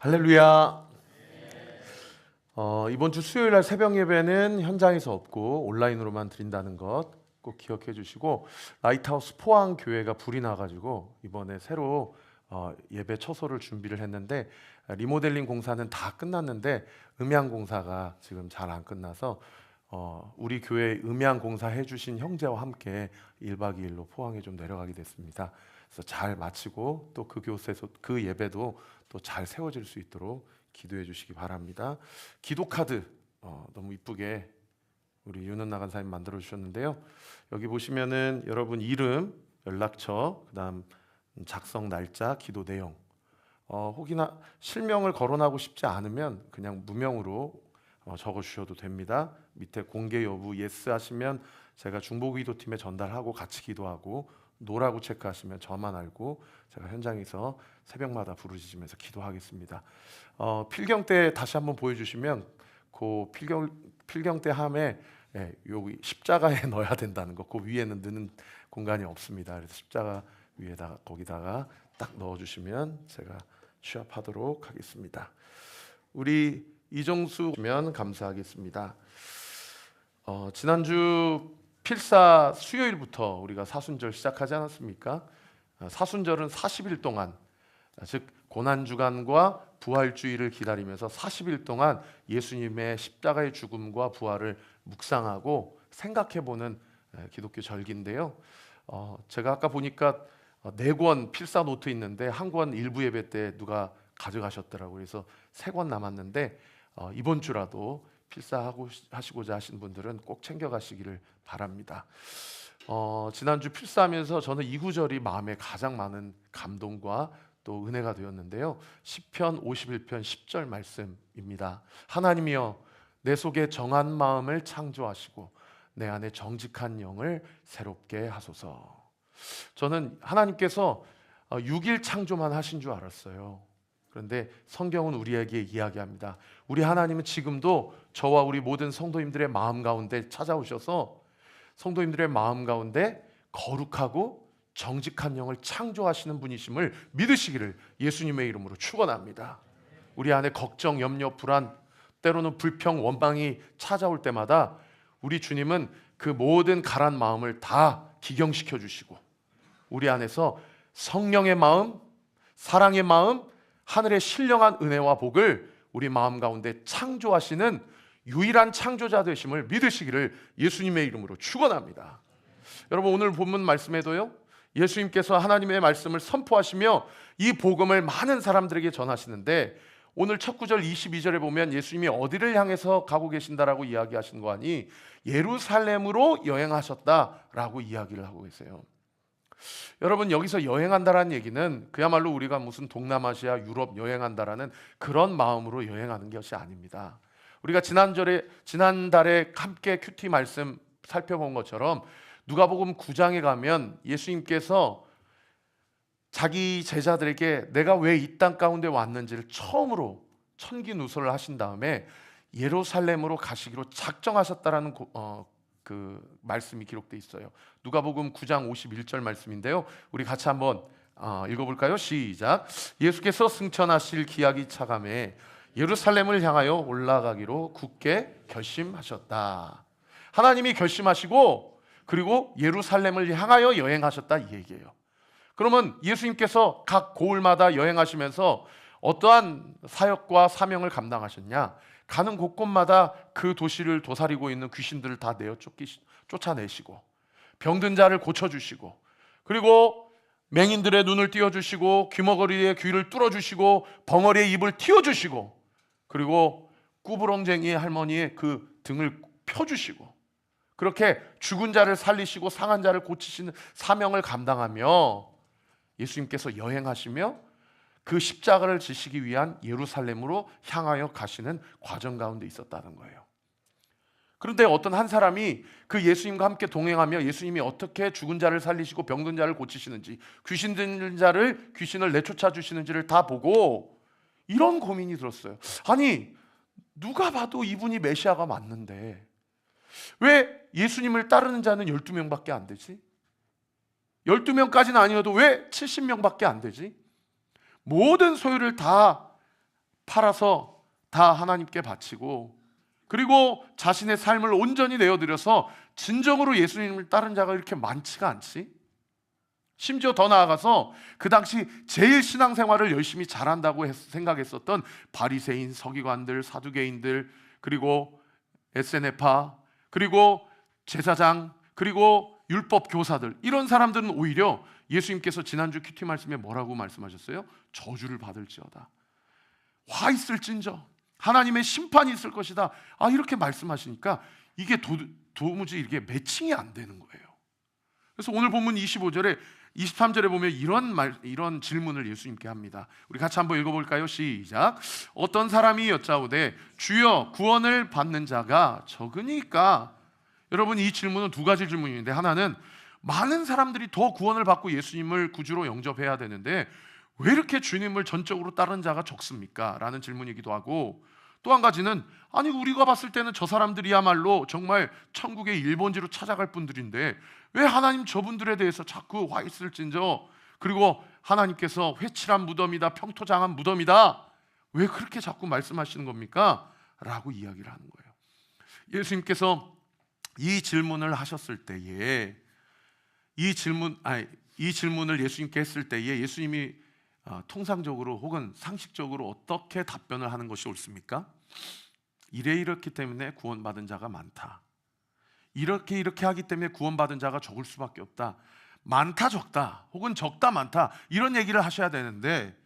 할렐루야. 이번 주 수요일 날 새벽 예배는 현장에서 없고 온라인으로만 드린다는 것 꼭 기억해 주시고, 라이트하우스 포항 교회가 불이 나가지고 이번에 새로 예배 처소를 준비를 했는데, 리모델링 공사는 다 끝났는데 음향 공사가 지금 잘 안 끝나서 우리 교회 음향 공사 해주신 형제와 함께 1박 2일로 포항에 좀 내려가게 됐습니다. 그래서 잘 마치고 또 그 교회에서 그 예배도 또 잘 세워질 수 있도록 기도해 주시기 바랍니다. 기도 카드 너무 이쁘게 우리 윤은나 간사님 만들어 주셨는데요. 여기 보시면은 여러분 이름, 연락처, 그다음 작성 날짜, 기도 내용, 혹이나 실명을 거론하고 싶지 않으면 그냥 무명으로 적어 주셔도 됩니다. 밑에 공개 여부 예스 하시면 제가 중보기도팀에 전달하고 같이 기도하고, 노라고 체크하시면 저만 알고 제가 현장에서 새벽마다 부르짖으면서 기도하겠습니다. 필경 때 다시 한번 보여주시면 그 필경 때 함에 여기 십자가에 넣어야 된다는 거, 그 위에는 넣는 공간이 없습니다. 그래서 십자가 위에다가 거기다가 딱 넣어주시면 제가 취합하도록 하겠습니다. 우리 이정수면 감사하겠습니다. 지난주 필사 수요일부터 우리가 사순절 시작하지 않았습니까? 사순절은 40일 동안, 즉 고난주간과 부활주일을 기다리면서 40일 동안 예수님의 십자가의 죽음과 부활을 묵상하고 생각해보는 기독교 절기인데요. 제가 아까 보니까 4권 필사 노트 있는데 한 권 일부 예배 때 누가 가져가셨더라고요. 그래서 3권 남았는데 이번 주라도 필사하시고자 하신 분들은 꼭 챙겨가시기를 바랍니다. 지난주 필사하면서 저는 이 구절이 마음에 가장 많은 감동과 또 은혜가 되었는데요. 시편 51편 10절 말씀입니다. 하나님이여 내 속에 정한 마음을 창조하시고 내 안에 정직한 영을 새롭게 하소서. 저는 하나님께서 6일 창조만 하신 줄 알았어요. 그런데 성경은 우리에게 이야기합니다. 우리 하나님은 지금도 저와 우리 모든 성도님들의 마음 가운데 찾아오셔서 성도님들의 마음 가운데 거룩하고 정직한 영을 창조하시는 분이심을 믿으시기를 예수님의 이름으로 축원합니다. 우리 안에 걱정, 염려, 불안, 때로는 불평, 원망이 찾아올 때마다 우리 주님은 그 모든 가란 마음을 다 기경시켜 주시고 우리 안에서 성령의 마음, 사랑의 마음, 하늘의 신령한 은혜와 복을 우리 마음 가운데 창조하시는 유일한 창조자 되심을 믿으시기를 예수님의 이름으로 축원합니다. 여러분, 오늘 본문 말씀에도요, 예수님께서 하나님의 말씀을 선포하시며 이 복음을 많은 사람들에게 전하시는데, 오늘 첫 구절 22절에 보면 예수님이 어디를 향해서 가고 계신다라고 이야기하신 거 아니, 예루살렘으로 여행하셨다라고 이야기를 하고 계세요. 여러분, 여기서 여행한다라는 얘기는 그야말로 우리가 무슨 동남아시아, 유럽 여행한다라는 그런 마음으로 여행하는 것이 아닙니다. 우리가 지난달에 함께 큐티 말씀 살펴본 것처럼 누가복음 9장에 가면 예수님께서 자기 제자들에게 내가 왜 이 땅 가운데 왔는지를 처음으로 천기누설을 하신 다음에 예루살렘으로 가시기로 작정하셨다라는 그 말씀이 기록되어 있어요. 누가복음 9장 51절 말씀인데요. 우리 같이 한번 읽어볼까요? 시작. 예수께서 승천하실 기약이 차감해 예루살렘을 향하여 올라가기로 굳게 결심하셨다. 하나님이 결심하시고 그리고 예루살렘을 향하여 여행하셨다, 이 얘기예요. 그러면 예수님께서 각 고을마다 여행하시면서 어떠한 사역과 사명을 감당하셨냐? 가는 곳곳마다 그 도시를 도사리고 있는 귀신들을 다 쫓아내시고, 병든 자를 고쳐주시고, 그리고 맹인들의 눈을 띄워주시고, 귀머거리의 귀를 뚫어주시고, 벙어리의 입을 틔워주시고, 그리고 꾸부렁쟁이 할머니의 그 등을 펴주시고, 그렇게 죽은 자를 살리시고 상한 자를 고치시는 사명을 감당하며 예수님께서 여행하시며 그 십자가를 지시기 위한 예루살렘으로 향하여 가시는 과정 가운데 있었다는 거예요. 그런데 어떤 한 사람이 그 예수님과 함께 동행하며 예수님이 어떻게 죽은 자를 살리시고 병든 자를 고치시는지, 귀신 들린 자를 귀신을 내쫓아 주시는지를 다 보고 이런 고민이 들었어요. 아니, 누가 봐도 이분이 메시아가 맞는데 왜 예수님을 따르는 자는 12명밖에 안 되지? 12명까지는 아니어도 왜 70명밖에 안 되지? 모든 소유를 다 팔아서 다 하나님께 바치고, 그리고 자신의 삶을 온전히 내어드려서 진정으로 예수님을 따른 자가 이렇게 많지가 않지? 심지어 더 나아가서 그 당시 제일 신앙생활을 열심히 잘한다고 생각했었던 바리새인, 서기관들, 사두개인들, 그리고 에세네파, 그리고 제사장, 그리고 율법 교사들, 이런 사람들은 오히려 예수님께서 지난주 큐티 말씀에 뭐라고 말씀하셨어요? 저주를 받을지어다, 화 있을진저, 하나님의 심판이 있을 것이다. 이렇게 말씀하시니까 이게 도무지 이게 매칭이 안 되는 거예요. 그래서 오늘 본문 25절에 23절에 보면 이런 질문을 예수님께 합니다. 우리 같이 한번 읽어볼까요? 시작. 어떤 사람이 여짜오되 주여 구원을 받는 자가 적으니까. 여러분, 이 질문은 두 가지 질문인데, 하나는 많은 사람들이 더 구원을 받고 예수님을 구주로 영접해야 되는데 왜 이렇게 주님을 전적으로 따르는 자가 적습니까? 라는 질문이기도 하고, 또 한 가지는 아니 우리가 봤을 때는 저 사람들이야말로 정말 천국의 일본지로 찾아갈 분들인데 왜 하나님 저분들에 대해서 자꾸 화 있을진저, 그리고 하나님께서 회칠한 무덤이다, 평토장한 무덤이다, 왜 그렇게 자꾸 말씀하시는 겁니까? 라고 이야기를 하는 거예요. 예수님께서 이 질문을 하셨을 때에 이 질문을 예수님께 했을 때에 예수님이 통상적으로 혹은 상식적으로 어떻게 답변을 하는 것이 옳습니까? 이렇기 때문에 구원받은 자가 많다, 이렇게 하기 때문에 구원받은 자가 적을 수밖에 없다, 많다 적다 혹은 적다 많다, 이런 얘기를 하셔야 되는데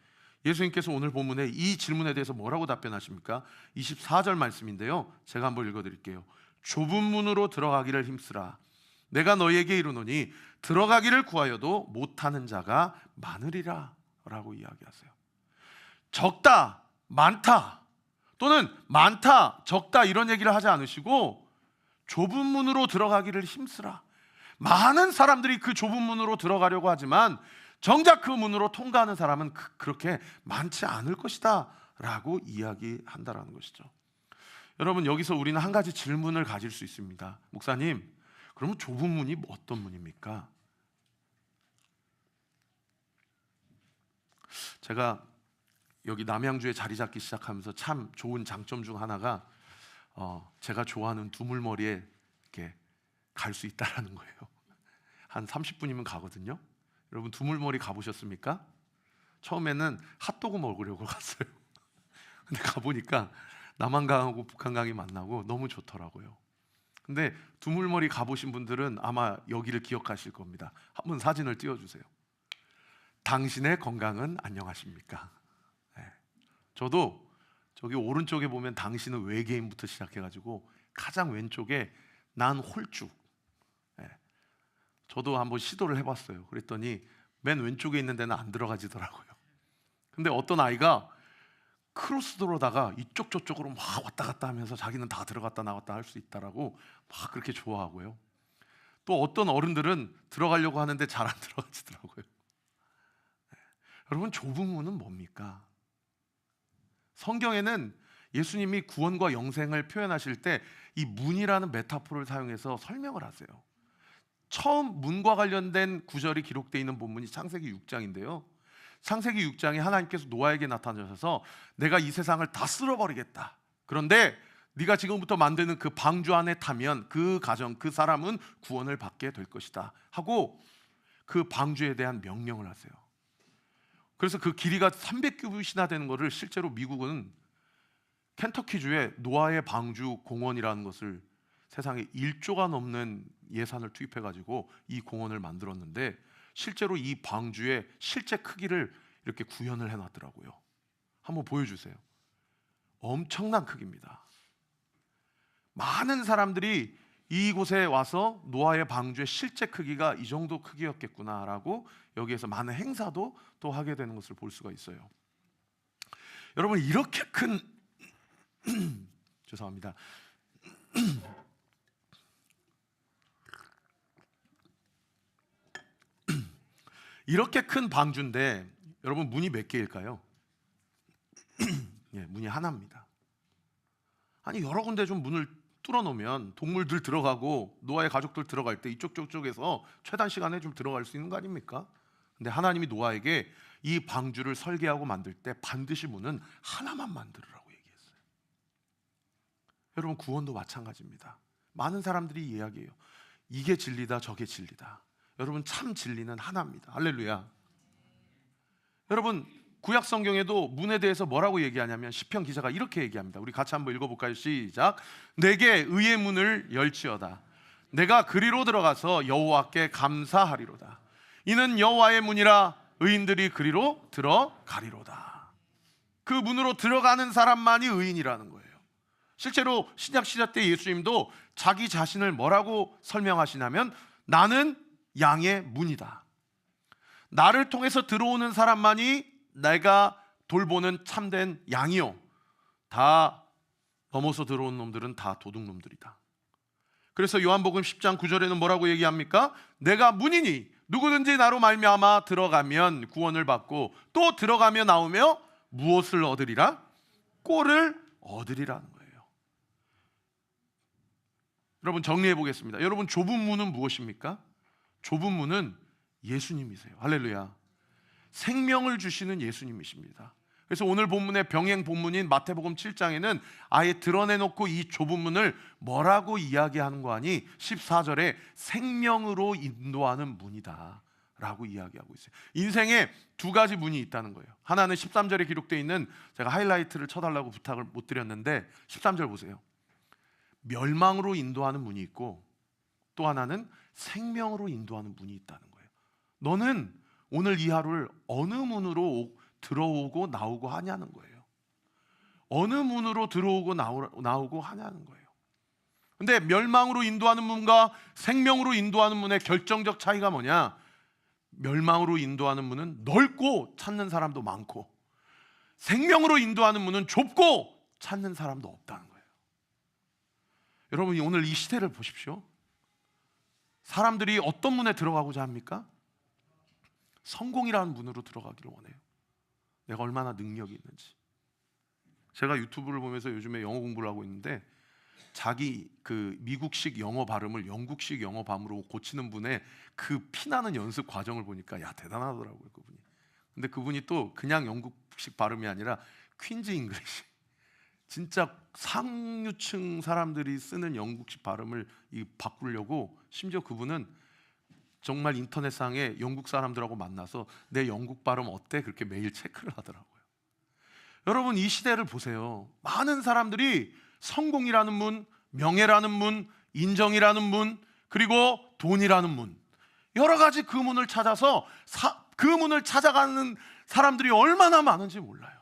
예수님께서 오늘 본문에 이 질문에 대해서 뭐라고 답변하십니까? 24절 말씀인데요, 제가 한번 읽어드릴게요. 좁은 문으로 들어가기를 힘쓰라. 내가 너희에게 이르노니 들어가기를 구하여도 못하는 자가 많으리라 라고 이야기하세요. 적다, 많다, 또는 많다, 적다 이런 얘기를 하지 않으시고 좁은 문으로 들어가기를 힘쓰라. 많은 사람들이 그 좁은 문으로 들어가려고 하지만 정작 그 문으로 통과하는 사람은 그렇게 많지 않을 것이다 라고 이야기한다라는 것이죠. 여러분, 여기서 우리는 한 가지 질문을 가질 수 있습니다. 목사님, 그러면 좁은 문이 어떤 문입니까? 제가 여기 남양주에 자리 잡기 시작하면서 참 좋은 장점 중 하나가 제가 좋아하는 두물머리에 이렇게 갈 수 있다라는 거예요. 한 30분이면 가거든요. 여러분, 두물머리 가보셨습니까? 처음에는 핫도그 먹으려고 갔어요. 근데 가보니까 남한강하고 북한강이 만나고 너무 좋더라고요. 근데 두물머리 가보신 분들은 아마 여기를 기억하실 겁니다. 한번 사진을 띄워주세요. 당신의 건강은 안녕하십니까? 네. 저도 저기 오른쪽에 보면 당신은 외계인부터 시작해가지고 가장 왼쪽에 난 홀쭉. 네. 저도 한번 시도를 해봤어요. 그랬더니 맨 왼쪽에 있는 데는 안 들어가지더라고요. 근데 어떤 아이가 크로스도로다가 이쪽 저쪽으로 막 왔다 갔다 하면서 자기는 다 들어갔다 나왔다 할 수 있다라고 막 그렇게 좋아하고요. 또 어떤 어른들은 들어가려고 하는데 잘 안 들어가지더라고요. 여러분, 좁은 문은 뭡니까? 성경에는 예수님이 구원과 영생을 표현하실 때 이 문이라는 메타포를 사용해서 설명을 하세요. 처음 문과 관련된 구절이 기록되어 있는 본문이 창세기 6장인데요. 창세기 6장에 하나님께서 노아에게 나타나셔서 내가 이 세상을 다 쓸어버리겠다. 그런데 네가 지금부터 만드는 그 방주 안에 타면 그 가정, 그 사람은 구원을 받게 될 것이다 하고 그 방주에 대한 명령을 하세요. 그래서 그 길이가 300규빗이나 되는 것을 실제로 미국은 켄터키주에 노아의 방주 공원이라는 것을 세상에 1조가 넘는 예산을 투입해가지고 이 공원을 만들었는데 실제로 이 방주의 실제 크기를 이렇게 구현을 해놨더라고요. 한번 보여주세요. 엄청난 크기입니다. 많은 사람들이 이곳에 와서 노아의 방주의 실제 크기가 이 정도 크기였겠구나라고 여기에서 많은 행사도 또 하게 되는 것을 볼 수가 있어요. 여러분, 이렇게 큰 죄송합니다. 이렇게 큰 방주인데 여러분, 문이 몇 개일까요? 예, 문이 하나입니다. 아니, 여러 군데 좀 문을 뚫어놓으면 동물들 들어가고 노아의 가족들 들어갈 때 이쪽 저쪽에서 최단 시간에 좀 들어갈 수 있는 거 아닙니까? 근데 하나님이 노아에게 이 방주를 설계하고 만들 때 반드시 문은 하나만 만들으라고 얘기했어요. 여러분, 구원도 마찬가지입니다. 많은 사람들이 이야기해요. 이게 진리다, 저게 진리다. 여러분, 참 진리는 하나입니다. 할렐루야. 여러분, 구약 성경에도 문에 대해서 뭐라고 얘기하냐면 시편 기자가 이렇게 얘기합니다. 우리 같이 한번 읽어볼까요? 시작. 내게 의의 문을 열지어다. 내가 그리로 들어가서 여호와께 감사하리로다. 이는 여호와의 문이라 의인들이 그리로 들어가리로다. 그 문으로 들어가는 사람만이 의인이라는 거예요. 실제로 신약 시대 때 예수님도 자기 자신을 뭐라고 설명하시냐면 나는 양의 문이다. 나를 통해서 들어오는 사람만이 내가 돌보는 참된 양이요, 다 넘어서 들어온 놈들은 다 도둑놈들이다. 그래서 요한복음 10장 9절에는 뭐라고 얘기합니까? 내가 문이니 누구든지 나로 말미암아 들어가면 구원을 받고 또 들어가며 나오며 무엇을 얻으리라? 꼴을 얻으리라는 거예요. 여러분, 정리해 보겠습니다. 여러분, 좁은 문은 무엇입니까? 좁은 문은 예수님이세요. 할렐루야. 생명을 주시는 예수님이십니다. 그래서 오늘 본문의 병행 본문인 마태복음 7장에는 아예 드러내놓고 이 좁은 문을 뭐라고 이야기하는 거 아니? 14절에 생명으로 인도하는 문이다 라고 이야기하고 있어요. 인생에 두 가지 문이 있다는 거예요. 하나는 13절에 기록되어 있는, 제가 하이라이트를 쳐달라고 부탁을 못 드렸는데 13절 보세요. 멸망으로 인도하는 문이 있고 또 하나는 생명으로 인도하는 문이 있다는 거예요. 너는 오늘 이 하루를 어느 문으로 들어오고 나오고 하냐는 거예요. 어느 문으로 들어오고 나오고 하냐는 거예요. 근데 멸망으로 인도하는 문과 생명으로 인도하는 문의 결정적 차이가 뭐냐? 멸망으로 인도하는 문은 넓고 찾는 사람도 많고, 생명으로 인도하는 문은 좁고 찾는 사람도 없다는 거예요. 여러분, 오늘 이 시대를 보십시오. 사람들이 어떤 문에 들어가고자 합니까? 성공이라는 문으로 들어가기를 원해요. 내가 얼마나 능력이 있는지. 제가 유튜브를 보면서 요즘에 영어 공부를 하고 있는데, 자기 그 미국식 영어 발음을 영국식 영어 발음으로 고치는 분의 그 피나는 연습 과정을 보니까 야, 대단하더라고요, 그분이. 근데 그분이 또 그냥 영국식 발음이 아니라 퀸즈 잉글리시, 진짜 상류층 사람들이 쓰는 영국식 발음을 바꾸려고, 심지어 그분은 정말 인터넷상에 영국 사람들하고 만나서 내 영국 발음 어때? 그렇게 매일 체크를 하더라고요. 여러분, 이 시대를 보세요. 많은 사람들이 성공이라는 문, 명예라는 문, 인정이라는 문, 그리고 돈이라는 문, 여러 가지 그 문을 찾아서 그 문을 찾아가는 사람들이 얼마나 많은지 몰라요.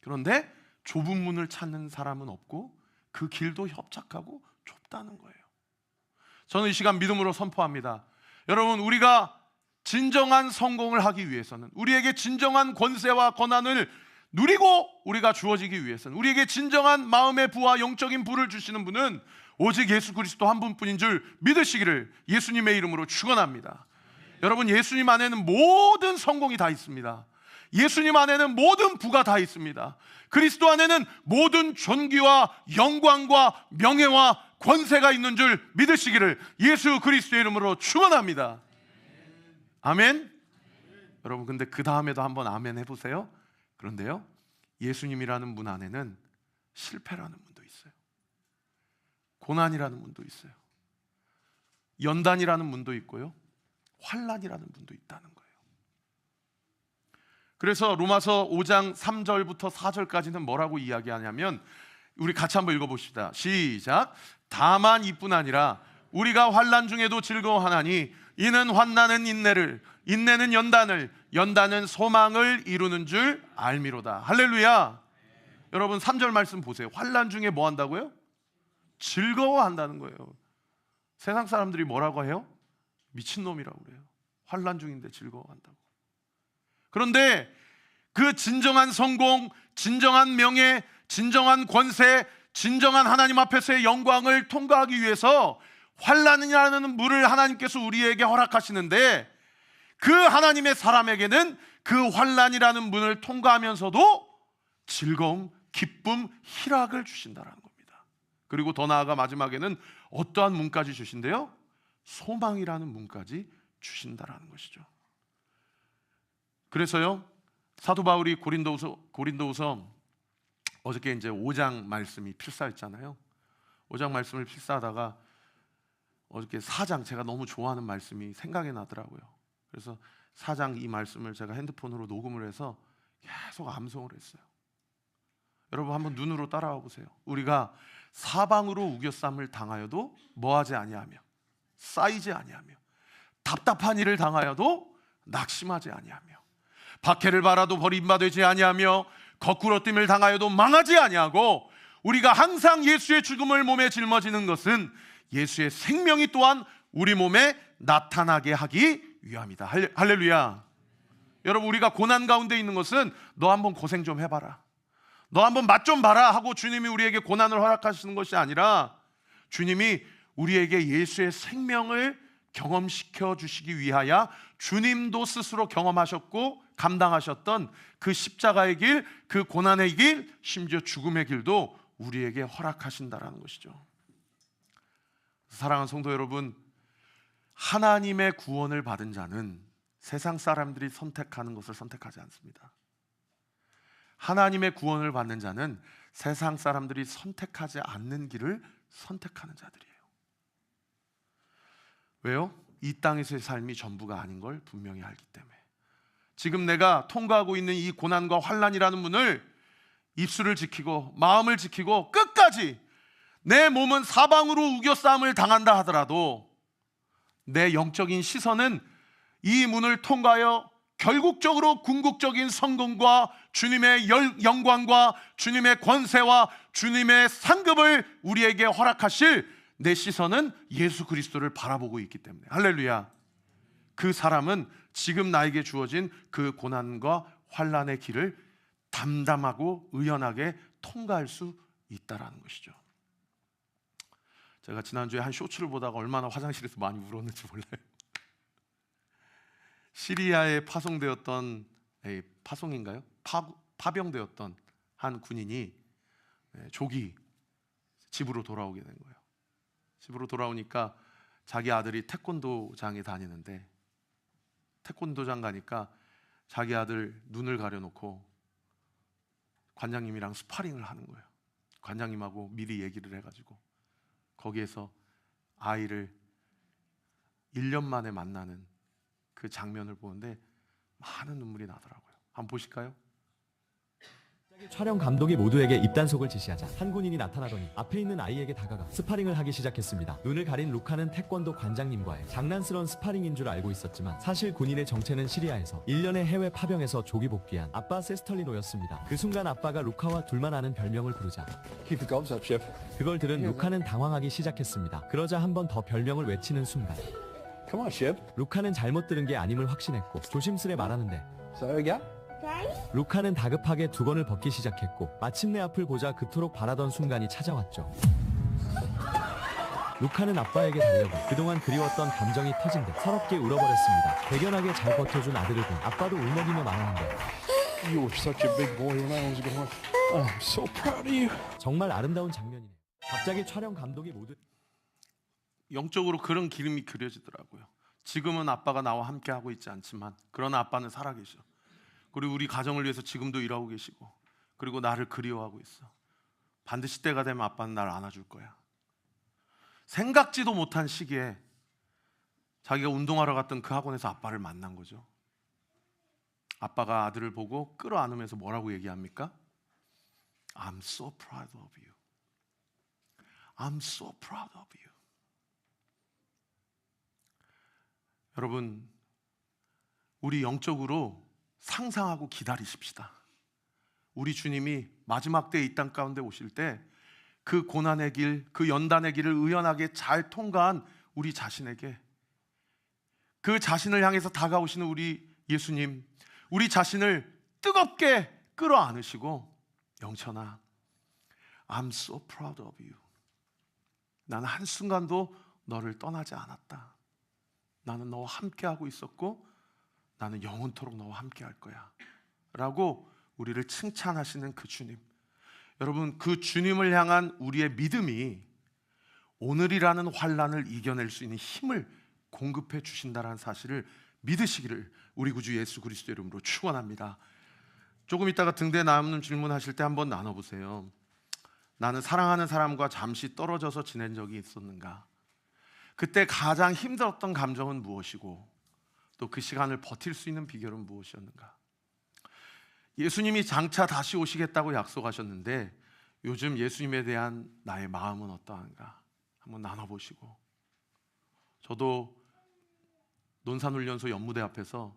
그런데 좁은 문을 찾는 사람은 없고 그 길도 협착하고 좁다는 거예요. 저는 이 시간 믿음으로 선포합니다. 여러분, 우리가 진정한 성공을 하기 위해서는, 우리에게 진정한 권세와 권한을 누리고 우리가 주어지기 위해서는, 우리에게 진정한 마음의 부와 영적인 부를 주시는 분은 오직 예수 그리스도 한 분뿐인 줄 믿으시기를 예수님의 이름으로 축원합니다. 여러분, 예수님 안에는 모든 성공이 다 있습니다. 예수님 안에는 모든 부가 다 있습니다. 그리스도 안에는 모든 존귀와 영광과 명예와 권세가 있는 줄 믿으시기를 예수 그리스도의 이름으로 축원합니다. 아멘. 여러분, 근데 그 다음에도 한번 아멘 해보세요. 그런데요, 예수님이라는 문 안에는 실패라는 문도 있어요. 고난이라는 문도 있어요. 연단이라는 문도 있고요, 환난이라는 문도 있다는 거예요. 그래서 로마서 5장 3절부터 4절까지는 뭐라고 이야기하냐면, 우리 같이 한번 읽어봅시다. 시작. 다만 이뿐 아니라 우리가 환난 중에도 즐거워하나니 이는 환난은 인내를, 인내는 연단을, 연단은 소망을 이루는 줄 알미로다. 할렐루야. 여러분, 3절 말씀 보세요. 환난 중에 뭐 한다고요? 즐거워한다는 거예요. 세상 사람들이 뭐라고 해요? 미친놈이라고 그래요. 환난 중인데 즐거워한다고. 그런데 그 진정한 성공, 진정한 명예, 진정한 권세, 진정한 하나님 앞에서의 영광을 통과하기 위해서 환난이라는 물을 하나님께서 우리에게 허락하시는데, 그 하나님의 사람에게는 그 환난이라는 문을 통과하면서도 즐거움, 기쁨, 희락을 주신다는 겁니다. 그리고 더 나아가 마지막에는 어떠한 문까지 주신대요? 소망이라는 문까지 주신다라는 것이죠. 그래서요, 사도 바울이 고린도후서 어저께 이제 5장 말씀이 필사했잖아요. 5장 말씀을 필사하다가 어저께 4장, 제가 너무 좋아하는 말씀이 생각이 나더라고요. 그래서 4장 이 말씀을 제가 핸드폰으로 녹음을 해서 계속 암송을 했어요. 여러분 한번 눈으로 따라와 보세요. 우리가 사방으로 우겨쌈을 당하여도 뭐하지 아니하며 쌓이지 아니하며 답답한 일을 당하여도 낙심하지 아니하며 박해를 받아도 버림받지 아니하며 거꾸로 뜸을 당하여도 망하지 아니하고, 우리가 항상 예수의 죽음을 몸에 짊어지는 것은 예수의 생명이 또한 우리 몸에 나타나게 하기 위함이다. 할렐루야. 여러분, 우리가 고난 가운데 있는 것은 너 한번 고생 좀 해봐라, 너 한번 맛 좀 봐라 하고 주님이 우리에게 고난을 허락하시는 것이 아니라, 주님이 우리에게 예수의 생명을 경험시켜 주시기 위하여 주님도 스스로 경험하셨고 감당하셨던 그 십자가의 길, 그 고난의 길, 심지어 죽음의 길도 우리에게 허락하신다라는 것이죠. 사랑하는 성도 여러분, 하나님의 구원을 받은 자는 세상 사람들이 선택하는 것을 선택하지 않습니다. 하나님의 구원을 받는 자는 세상 사람들이 선택하지 않는 길을 선택하는 자들이에요. 왜요? 이 땅에서의 삶이 전부가 아닌 걸 분명히 알기 때문에. 지금 내가 통과하고 있는 이 고난과 환난이라는 문을 입술을 지키고 마음을 지키고 끝까지 내 몸은 사방으로 우겨싸움을 당한다 하더라도 내 영적인 시선은 이 문을 통과하여 결국적으로 궁극적인 성공과 주님의 영광과 주님의 권세와 주님의 상급을 우리에게 허락하실 내 시선은 예수 그리스도를 바라보고 있기 때문에. 할렐루야. 그 사람은 지금 나에게 주어진 그 고난과 환난의 길을 담담하고 의연하게 통과할 수 있다라는 것이죠. 제가 지난주에 한 쇼츠를 보다가 얼마나 화장실에서 많이 울었는지 몰라요. 시리아에 파송되었던, 파송인가요? 파병되었던 한 군인이 조기 집으로 돌아오게 된 거예요. 집으로 돌아오니까 자기 아들이 태권도장에 다니는데, 태권도장 가니까 자기 아들 눈을 가려놓고 관장님이랑 스파링을 하는 거예요. 관장님하고 미리 얘기를 해가지고 거기에서 아이를 1년 만에 만나는 그 장면을 보는데 많은 눈물이 나더라고요. 한번 보실까요? 촬영 감독이 모두에게 입단속을 지시하자 한 군인이 나타나더니 앞에 있는 아이에게 다가가 스파링을 하기 시작했습니다. 눈을 가린 루카는 태권도 관장님과의 장난스러운 스파링인 줄 알고 있었지만 사실 군인의 정체는 시리아에서 1년의 해외 파병에서 조기 복귀한 아빠 세스털리노였습니다. 그 순간 아빠가 루카와 둘만 아는 별명을 부르자 Keep the gobs up, chef. 그걸 들은 루카는 당황하기 시작했습니다. 그러자 한 번 더 별명을 외치는 순간 Come on, chef. 루카는 잘못 들은 게 아님을 확신했고 조심스레 말하는데 So, yeah? 루카는 다급하게 두건을 벗기 시작했고 마침내 앞을 보자 그토록 바라던 순간이 찾아왔죠. 루카는 아빠에게 달려가 그동안 그리웠던 감정이 터진 듯 서럽게 울어버렸습니다. 대견하게 잘 버텨준 아들을 본 아빠도 울먹이며 말하는데 You're such a big boy when I was going. I'm so proud of you. 정말 아름다운 장면이네요. 갑자기 촬영 감독이 모두 영적으로 그런 그림이 그려지더라고요. 지금은 아빠가 나와 함께 하고 있지 않지만 그러나 아빠는 살아계셔. 그리고 우리 가정을 위해서 지금도 일하고 계시고, 그리고 나를 그리워하고 있어. 반드시 때가 되면 아빠는 나를 안아줄 거야. 생각지도 못한 시기에 자기가 운동하러 갔던 그 학원에서 아빠를 만난 거죠. 아빠가 아들을 보고 끌어안으면서 뭐라고 얘기합니까? I'm so proud of you. I'm so proud of you. 여러분, 우리 영적으로 상상하고 기다리십시다. 우리 주님이 마지막 때에 이 땅 가운데 오실 때 그 고난의 길, 그 연단의 길을 의연하게 잘 통과한 우리 자신에게, 그 자신을 향해서 다가오시는 우리 예수님, 우리 자신을 뜨겁게 끌어안으시고, 영천아, I'm so proud of you. 나는 한순간도 너를 떠나지 않았다. 나는 너와 함께하고 있었고 나는 영원토록 너와 함께할 거야 라고 우리를 칭찬하시는 그 주님, 여러분, 그 주님을 향한 우리의 믿음이 오늘이라는 환난을 이겨낼 수 있는 힘을 공급해 주신다는 사실을 믿으시기를 우리 구주 예수 그리스도 이름으로 축원합니다. 조금 있다가 등대 남는 질문하실 때 한번 나눠보세요. 나는 사랑하는 사람과 잠시 떨어져서 지낸 적이 있었는가? 그때 가장 힘들었던 감정은 무엇이고 또 그 시간을 버틸 수 있는 비결은 무엇이었는가? 예수님이 장차 다시 오시겠다고 약속하셨는데 요즘 예수님에 대한 나의 마음은 어떠한가? 한번 나눠보시고. 저도 논산훈련소 연무대 앞에서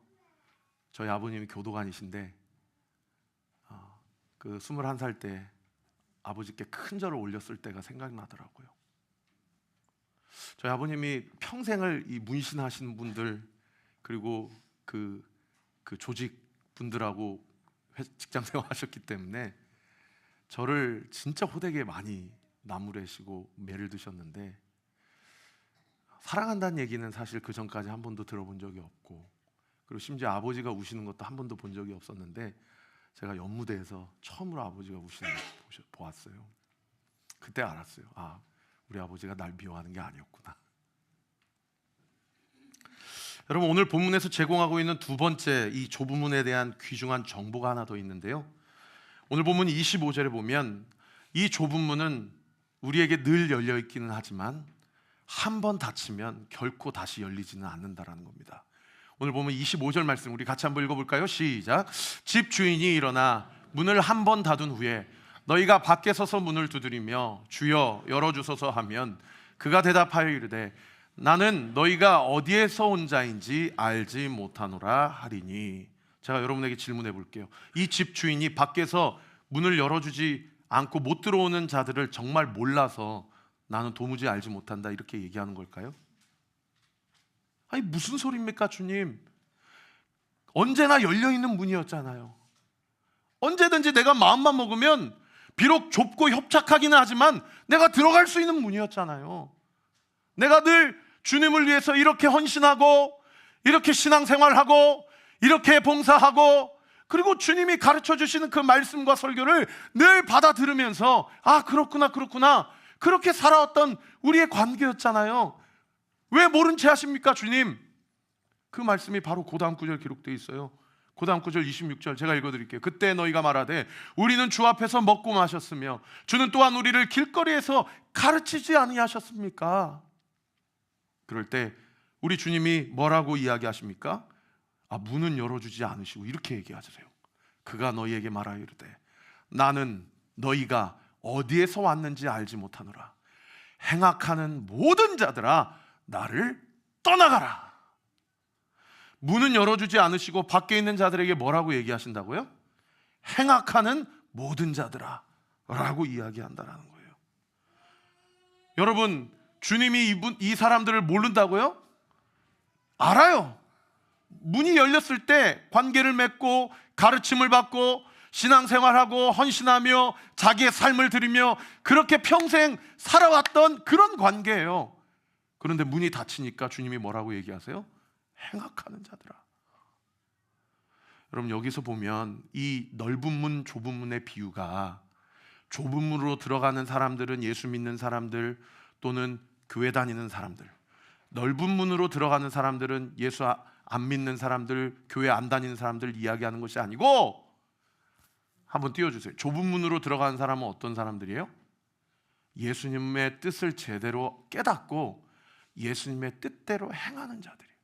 저희 아버님이 교도관이신데 그 21살 때 아버지께 큰 절을 올렸을 때가 생각나더라고요. 저희 아버님이 평생을 이 문신하신 분들 그리고 그 조직 분들하고 직장 생활하셨기 때문에 저를 진짜 호되게 많이 나무래시고 매를 드셨는데 사랑한다는 얘기는 사실 그 전까지 한 번도 들어본 적이 없고 그리고 심지어 아버지가 우시는 것도 한 번도 본 적이 없었는데 제가 연무대에서 처음으로 아버지가 우시는 걸 보았어요. 그때 알았어요. 아, 우리 아버지가 날 미워하는 게 아니었구나. 여러분, 오늘 본문에서 제공하고 있는 두 번째 이 조부문에 대한 귀중한 정보가 하나 더 있는데요. 오늘 본문 25절에 보면 이 조부문은 우리에게 늘 열려 있기는 하지만 한 번 닫히면 결코 다시 열리지는 않는다라는 겁니다. 오늘 보면 25절 말씀 우리 같이 한번 읽어볼까요? 시작. 집 주인이 일어나 문을 한 번 닫은 후에 너희가 밖에 서서 문을 두드리며 주여 열어주소서 하면 그가 대답하여 이르되 나는 너희가 어디에서 온 자인지 알지 못하노라 하리니. 제가 여러분에게 질문해 볼게요. 이 집 주인이 밖에서 문을 열어주지 않고 못 들어오는 자들을 정말 몰라서 나는 도무지 알지 못한다 이렇게 얘기하는 걸까요? 아니 무슨 소리입니까 주님? 언제나 열려있는 문이었잖아요. 언제든지 내가 마음만 먹으면 비록 좁고 협착하기는 하지만 내가 들어갈 수 있는 문이었잖아요. 내가 늘 주님을 위해서 이렇게 헌신하고 이렇게 신앙생활하고 이렇게 봉사하고 그리고 주님이 가르쳐 주시는 그 말씀과 설교를 늘 받아 들으면서 아 그렇구나 그렇게 살아왔던 우리의 관계였잖아요. 왜 모른 채 하십니까 주님? 그 말씀이 바로 그 다음 구절 기록되어 있어요. 그 다음 구절 26절 제가 읽어드릴게요. 그때 너희가 말하되 우리는 주 앞에서 먹고 마셨으며 주는 또한 우리를 길거리에서 가르치지 아니하셨습니까? 그럴 때 우리 주님이 뭐라고 이야기하십니까? 아 문은 열어주지 않으시고 이렇게 얘기하세요. 그가 너희에게 말하여 이르되 나는 너희가 어디에서 왔는지 알지 못하노라. 행악하는 모든 자들아 나를 떠나가라. 문은 열어주지 않으시고 밖에 있는 자들에게 뭐라고 얘기하신다고요? 행악하는 모든 자들아 라고 이야기한다라는 거예요. 여러분 주님이 이 사람들을 모른다고요? 알아요. 문이 열렸을 때 관계를 맺고 가르침을 받고 신앙생활하고 헌신하며 자기의 삶을 드리며 그렇게 평생 살아왔던 그런 관계예요. 그런데 문이 닫히니까 주님이 뭐라고 얘기하세요? 행악하는 자들아. 여러분 여기서 보면 이 넓은 문 좁은 문의 비유가 좁은 문으로 들어가는 사람들은 예수 믿는 사람들 또는 교회 다니는 사람들, 넓은 문으로 들어가는 사람들은 예수 안 믿는 사람들, 교회 안 다니는 사람들 이야기하는 것이 아니고 한번 띄워주세요. 좁은 문으로 들어가는 사람은 어떤 사람들이에요? 예수님의 뜻을 제대로 깨닫고 예수님의 뜻대로 행하는 자들이에요.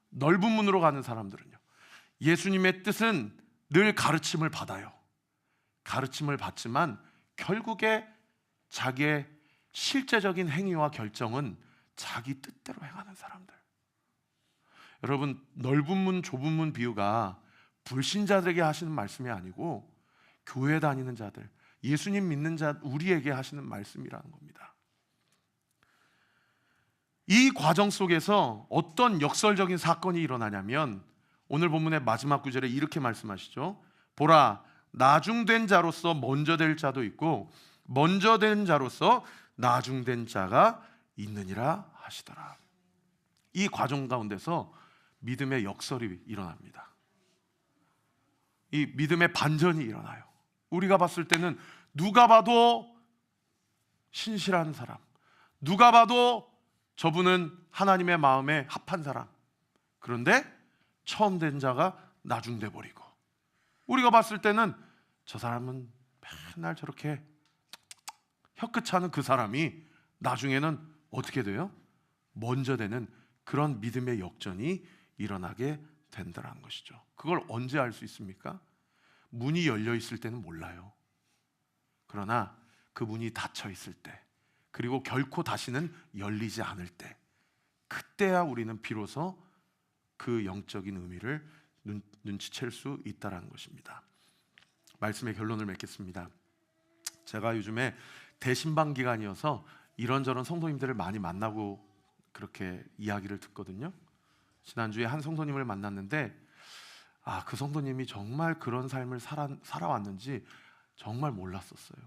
넓은 문으로 가는 사람들은요, 예수님의 뜻은 늘 가르침을 받아요. 가르침을 받지만 결국에 자기의 실제적인 행위와 결정은 자기 뜻대로 행하는 사람들. 여러분 넓은 문 좁은 문 비유가 불신자들에게 하시는 말씀이 아니고 교회 다니는 자들, 예수님 믿는 자 우리에게 하시는 말씀이라는 겁니다. 이 과정 속에서 어떤 역설적인 사건이 일어나냐면 오늘 본문의 마지막 구절에 이렇게 말씀하시죠. 보라 나중된 자로서 먼저 될 자도 있고 먼저 된 자로서 나중된 자가 있느니라 하시더라. 이 과정 가운데서 믿음의 역설이 일어납니다. 이 믿음의 반전이 일어나요. 우리가 봤을 때는 누가 봐도 신실한 사람, 누가 봐도 저분은 하나님의 마음에 합한 사람. 그런데 처음 된 자가 나중돼 버리고 우리가 봤을 때는 저 사람은 맨날 저렇게 혀끝하는 그 사람이 나중에는 어떻게 돼요? 먼저 되는 그런 믿음의 역전이 일어나게 된다는 것이죠. 그걸 언제 알 수 있습니까? 문이 열려 있을 때는 몰라요. 그러나 그 문이 닫혀 있을 때, 그리고 결코 다시는 열리지 않을 때, 그때야 우리는 비로소 그 영적인 의미를 눈치챌 수 있다는 것입니다. 말씀의 결론을 맺겠습니다. 제가 요즘에 대신방 기간이어서 이런저런 성도님들을 많이 만나고 그렇게 이야기를 듣거든요. 지난주에 한 성도님을 만났는데 그 성도님이 정말 그런 삶을 살아왔는지 정말 몰랐었어요.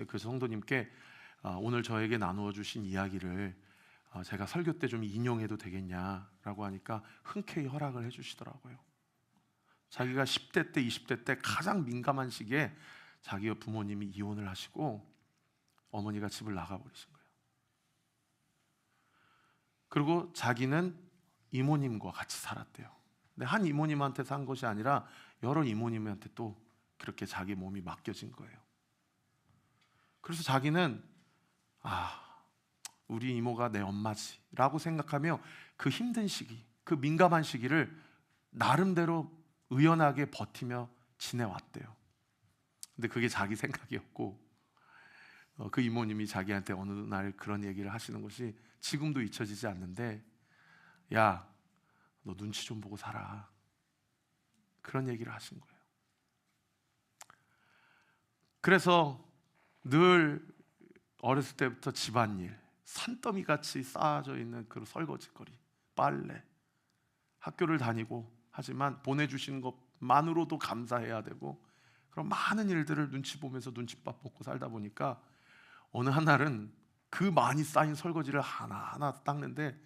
그 성도님께 오늘 저에게 나누어 주신 이야기를 제가 설교 때 좀 인용해도 되겠냐라고 하니까 흔쾌히 허락을 해주시더라고요. 자기가 10대 때 20대 때 가장 민감한 시기에 자기 부모님이 이혼을 하시고 어머니가 집을 나가버리신 거예요. 그리고 자기는 이모님과 같이 살았대요. 근데 한 이모님한테 산 것이 아니라 여러 이모님한테 또 그렇게 자기 몸이 맡겨진 거예요. 그래서 자기는 우리 이모가 내 엄마지 라고 생각하며 그 힘든 시기, 그 민감한 시기를 나름대로 의연하게 버티며 지내왔대요. 근데 그게 자기 생각이었고 그 이모님이 자기한테 어느 날 그런 얘기를 하시는 것이 지금도 잊혀지지 않는데, 야, 너 눈치 좀 보고 살아, 그런 얘기를 하신 거예요. 그래서 늘 어렸을 때부터 집안일 산더미 같이 쌓아져 있는 그 설거지거리, 빨래, 학교를 다니고 하지만 보내주시는 것만으로도 감사해야 되고 그런 많은 일들을 눈치 보면서 눈칫밥 먹고 살다 보니까 어느 한 날은 그 많이 쌓인 설거지를 하나하나 닦는데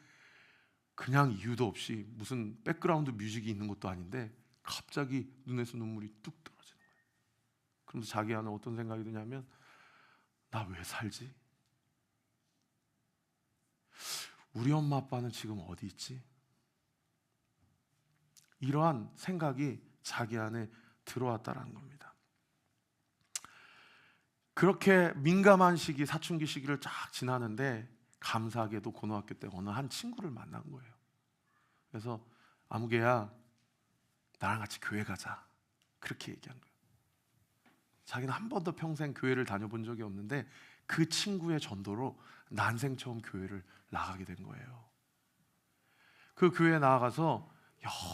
그냥 이유도 없이 무슨 백그라운드 뮤직이 있는 것도 아닌데 갑자기 눈에서 눈물이 뚝 떨어지는 거예요. 그러면서 자기 안에 어떤 생각이 드냐면, 나 왜 살지? 우리 엄마 아빠는 지금 어디 있지? 이러한 생각이 자기 안에 들어왔다는 겁니다. 그렇게 민감한 시기, 사춘기 시기를 쫙 지나는데 감사하게도 고등학교 때 어느 한 친구를 만난 거예요. 그래서 아무개야, 나랑 같이 교회 가자, 그렇게 얘기한 거예요. 자기는 한 번도 평생 교회를 다녀본 적이 없는데 그 친구의 전도로 난생 처음 교회를 나가게 된 거예요. 그 교회에 나아가서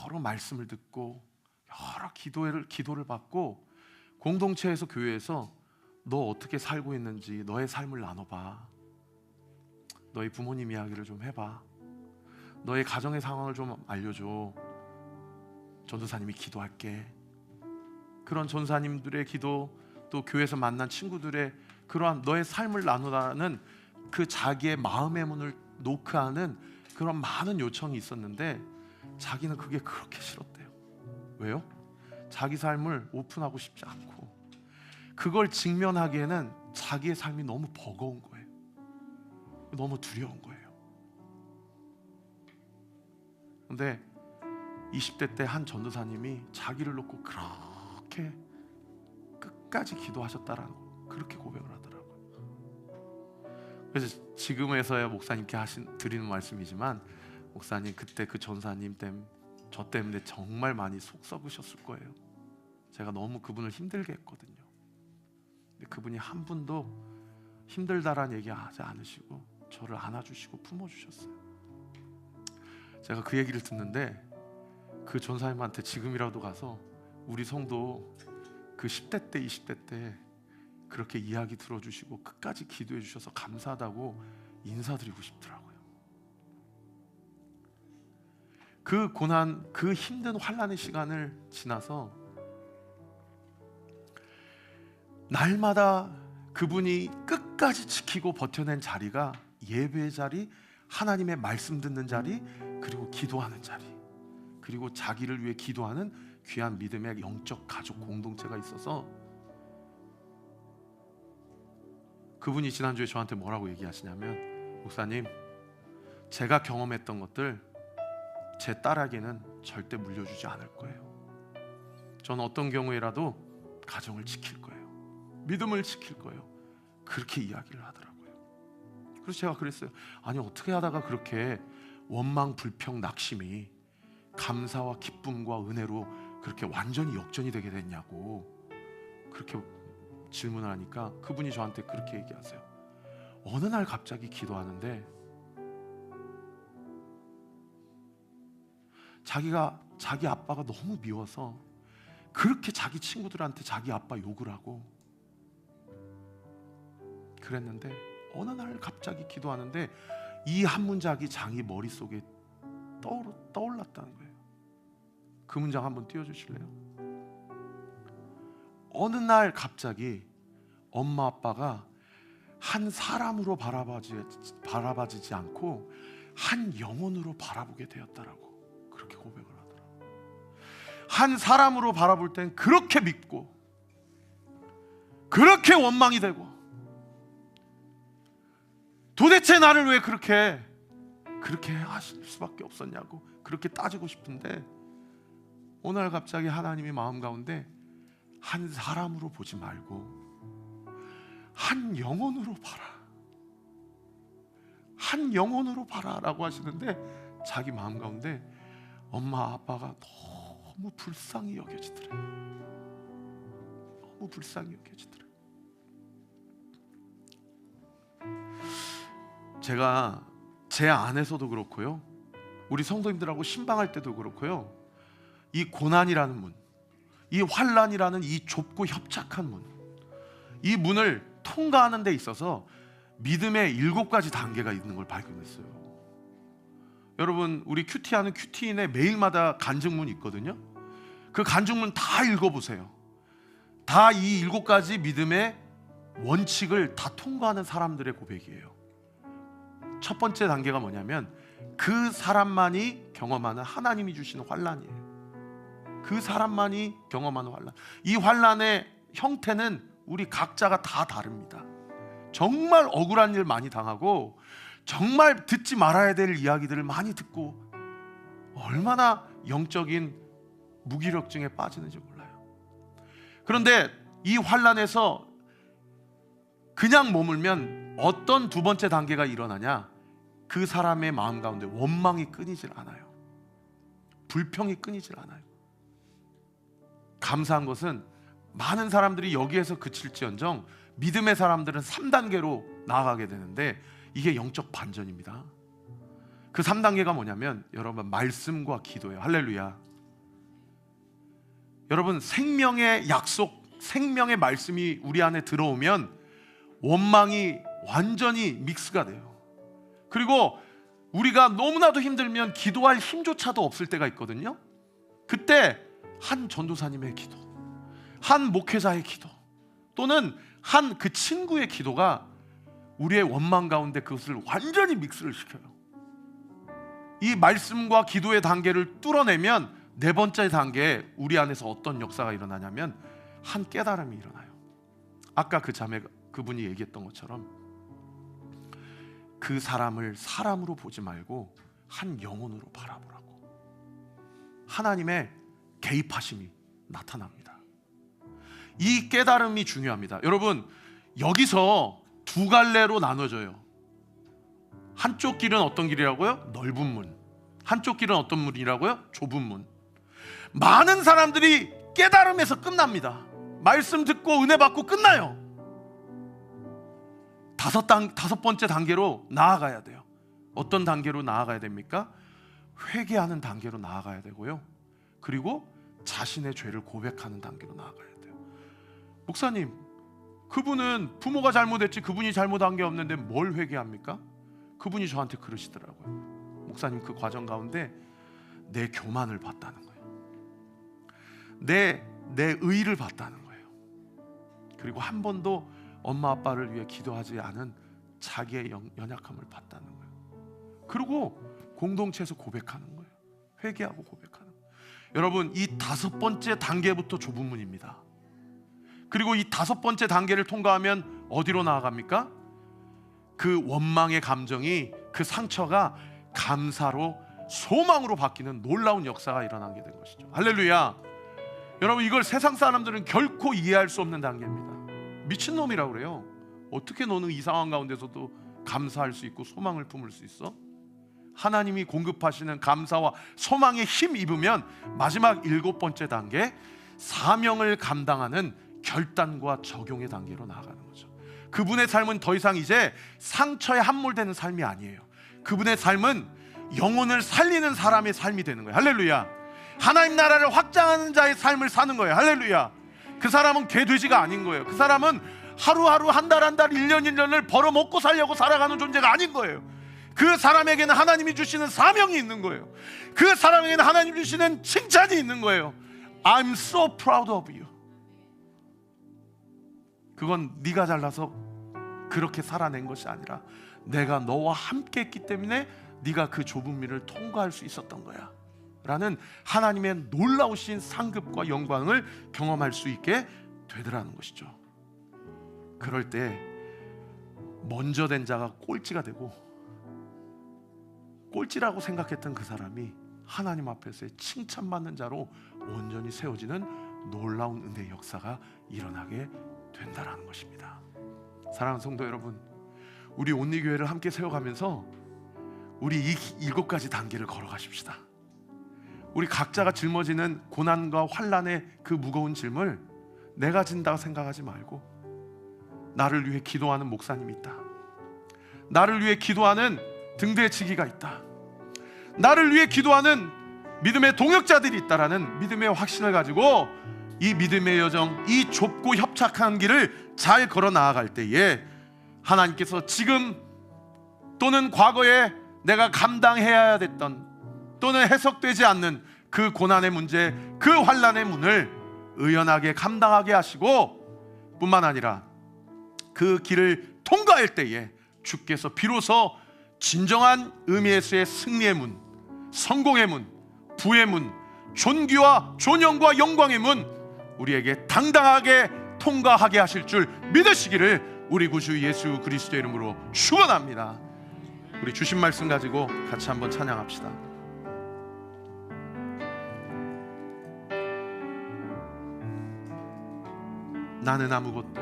여러 말씀을 듣고 여러 기도를 받고 공동체에서, 교회에서 너 어떻게 살고 있는지 너의 삶을 나눠봐, 너희 부모님 이야기를 좀 해봐, 너의 가정의 상황을 좀 알려줘, 전도사님이 기도할게. 그런 전사님들의 기도, 또 교회에서 만난 친구들의 그러한 너의 삶을 나누라는 그 자기의 마음의 문을 노크하는 그런 많은 요청이 있었는데 자기는 그게 그렇게 싫었대요. 왜요? 자기 삶을 오픈하고 싶지 않고 그걸 직면하기에는 자기의 삶이 너무 버거운 거예요. 너무 두려운 거예요. 근데 20대 때 한 전도사님이 자기를 놓고 그렇게 끝까지 기도하셨다라는 거, 그렇게 고백을 하더라고요. 그래서 지금에서야 목사님께 드리는 말씀이지만, 목사님 그때 그 전사님 때문에, 저 때문에 정말 많이 속 썩으셨을 거예요. 제가 너무 그분을 힘들게 했거든요. 근데 그분이 한 분도 힘들다라는 얘기 하지 않으시고 저를 안아주시고 품어주셨어요. 제가 그 얘기를 듣는데 그 전사님한테 지금이라도 가서 우리 성도 그 10대 때 20대 때 그렇게 이야기 들어주시고 끝까지 기도해 주셔서 감사하다고 인사드리고 싶더라고요. 그 고난, 그 힘든 환난의 시간을 지나서 날마다 그분이 끝까지 지키고 버텨낸 자리가 예배의 자리, 하나님의 말씀 듣는 자리, 그리고 기도하는 자리, 그리고 자기를 위해 기도하는 귀한 믿음의 영적 가족 공동체가 있어서 그분이 지난주에 저한테 뭐라고 얘기하시냐면, 목사님, 제가 경험했던 것들 제 딸에게는 절대 물려주지 않을 거예요. 저는 어떤 경우에라도 가정을 지킬 거예요. 믿음을 지킬 거예요. 그렇게 이야기를 하더라고요. 그래서 제가 그랬어요. 아니 어떻게 하다가 그렇게 원망, 불평, 낙심이 감사와 기쁨과 은혜로 그렇게 완전히 역전이 되게 됐냐고 그렇게 질문을 하니까 그분이 저한테 그렇게 얘기하세요. 어느 날 갑자기 기도하는데 자기 아빠가 너무 미워서 그렇게 자기 친구들한테 자기 아빠 욕을 하고 그랬는데 어느 날 갑자기 기도하는데 이 한 문장이 자기 머릿속에 떠올랐다는 거예요. 그 문장 한번 띄워주실래요? 어느 날 갑자기 엄마 아빠가 한 사람으로 바라봐지지 않고 한 영혼으로 바라보게 되었다라고 그렇게 고백을 하더라고요. 한 사람으로 바라볼 땐 그렇게 믿고 그렇게 원망이 되고 도대체 나를 왜 그렇게 하실 수밖에 없었냐고 그렇게 따지고 싶은데 어느 날 갑자기 하나님이 마음 가운데 한 사람으로 보지 말고 한 영혼으로 봐라, 한 영혼으로 봐라라고 하시는데 자기 마음 가운데 엄마 아빠가 너무 불쌍히 여겨지더래요. 너무 불쌍히 여겨지더래요. 제가 제 안에서도 그렇고요, 우리 성도님들하고 신방할 때도 그렇고요, 이 고난이라는 문, 이 환난이라는 이 좁고 협착한 문, 이 문을 통과하는 데 있어서 믿음의 7가지 단계가 있는 걸 발견했어요. 여러분, 우리 큐티하는 큐티인에 매일마다 간증문이 있거든요. 그 간증문 다 읽어보세요. 다 이 7가지 믿음의 원칙을 다 통과하는 사람들의 고백이에요. 첫 번째 단계가 뭐냐면 그 사람만이 경험하는 하나님이 주시는 환난이에요. 그 사람만이 경험하는 환난. 이 환난의 형태는 우리 각자가 다 다릅니다. 정말 억울한 일 많이 당하고 정말 듣지 말아야 될 이야기들을 많이 듣고 얼마나 영적인 무기력증에 빠지는지 몰라요. 그런데 이 환난에서 그냥 머물면 어떤 두 번째 단계가 일어나냐? 그 사람의 마음 가운데 원망이 끊이질 않아요. 불평이 끊이질 않아요. 감사한 것은 많은 사람들이 여기에서 그칠지언정 믿음의 사람들은 3단계로 나아가게 되는데 이게 영적 반전입니다. 그 3단계가 뭐냐면 여러분 말씀과 기도예요. 할렐루야. 여러분 생명의 약속, 생명의 말씀이 우리 안에 들어오면 원망이 완전히 믹스가 돼요. 그리고 우리가 너무나도 힘들면 기도할 힘조차도 없을 때가 있거든요. 그때 한 전도사님의 기도, 한 목회자의 기도, 또는 한 그 친구의 기도가 우리의 원망 가운데 그것을 완전히 믹스를 시켜요. 이 말씀과 기도의 단계를 뚫어내면 네 번째 단계에 우리 안에서 어떤 역사가 일어나냐면 한 깨달음이 일어나요. 아까 그분이 얘기했던 것처럼 그 사람을 사람으로 보지 말고 한 영혼으로 바라보라고. 하나님의 개입하심이 나타납니다. 이 깨달음이 중요합니다. 여러분, 여기서 두 갈래로 나눠져요. 한쪽 길은 어떤 길이라고요? 넓은 문. 한쪽 길은 어떤 문이라고요? 좁은 문. 많은 사람들이 깨달음에서 끝납니다. 말씀 듣고 은혜 받고 끝나요. 다섯 번째 단계로 나아가야 돼요. 어떤 단계로 나아가야 됩니까? 회개하는 단계로 나아가야 되고요. 그리고 자신의 죄를 고백하는 단계로 나아가야 돼요. 목사님, 그분은 부모가 잘못했지 그분이 잘못한 게 없는데 뭘 회개합니까? 그분이 저한테 그러시더라고요. 목사님, 그 과정 가운데 내 교만을 봤다는 거예요. 내 의의를 봤다는 거예요. 그리고 한 번도 엄마 아빠를 위해 기도하지 않은 자기의 연약함을 봤다는 거예요. 그리고 공동체에서 고백하는 거예요. 회개하고 고백하는 거예요. 여러분, 이 5번째 단계부터 좁은 문입니다. 그리고 이 5번째 단계를 통과하면 어디로 나아갑니까? 그 원망의 감정이, 그 상처가 감사로, 소망으로 바뀌는 놀라운 역사가 일어나게 된 것이죠. 할렐루야. 여러분, 이걸 세상 사람들은 결코 이해할 수 없는 단계입니다. 미친놈이라고 그래요. 어떻게 너는 이 상황 가운데서도 감사할 수 있고 소망을 품을 수 있어? 하나님이 공급하시는 감사와 소망에 힘 입으면 마지막 7번째 단계, 사명을 감당하는 결단과 적용의 단계로 나아가는 거죠. 그분의 삶은 더 이상 이제 상처에 함몰되는 삶이 아니에요. 그분의 삶은 영혼을 살리는 사람의 삶이 되는 거예요. 할렐루야. 하나님 나라를 확장하는 자의 삶을 사는 거예요. 할렐루야. 그 사람은 개돼지가 아닌 거예요. 그 사람은 하루하루, 한 달 한 달, 1년 1년을 벌어먹고 살려고 살아가는 존재가 아닌 거예요. 그 사람에게는 하나님이 주시는 사명이 있는 거예요. 그 사람에게는 하나님이 주시는 칭찬이 있는 거예요. I'm so proud of you. 그건 네가 잘나서 그렇게 살아낸 것이 아니라 내가 너와 함께 했기 때문에 네가 그 좁은 길을 통과할 수 있었던 거야 라는 하나님의 놀라우신 상급과 영광을 경험할 수 있게 되더라는 것이죠. 그럴 때 먼저 된 자가 꼴찌가 되고, 꼴찌라고 생각했던 그 사람이 하나님 앞에서의 칭찬받는 자로 온전히 세워지는 놀라운 은혜의 역사가 일어나게 된다는 것입니다. 사랑하는 성도 여러분, 우리 온리교회를 함께 세워가면서 우리 이 7가지 단계를 걸어가십시다. 우리 각자가 짊어지는 고난과 환난의 그 무거운 짐을 내가 진다고 생각하지 말고, 나를 위해 기도하는 목사님이 있다, 나를 위해 기도하는 등대치기가 있다, 나를 위해 기도하는 믿음의 동역자들이 있다라는 믿음의 확신을 가지고 이 믿음의 여정, 이 좁고 협착한 길을 잘 걸어 나아갈 때에 하나님께서 지금 또는 과거에 내가 감당해야 됐던 또는 해석되지 않는 그 고난의 문제, 그 환난의 문을 의연하게 감당하게 하시고, 뿐만 아니라 그 길을 통과할 때에 주께서 비로소 진정한 의미에서의 승리의 문, 성공의 문, 부의 문, 존귀와 존영과 영광의 문, 우리에게 당당하게 통과하게 하실 줄 믿으시기를 우리 구주 예수 그리스도의 이름으로 축원합니다. 우리 주신 말씀 가지고 같이 한번 찬양합시다. 나는 아무것도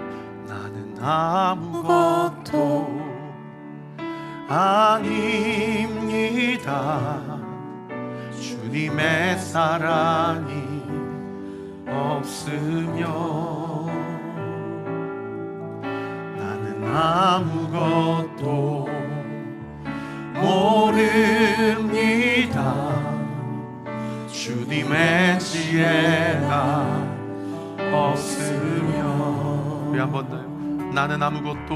아닙니다. 주님의 사랑이 없으면 나는 아무것도 모릅니다. 주님의 지혜가 없으면, 우리 한 번 더요. 나는 아무것도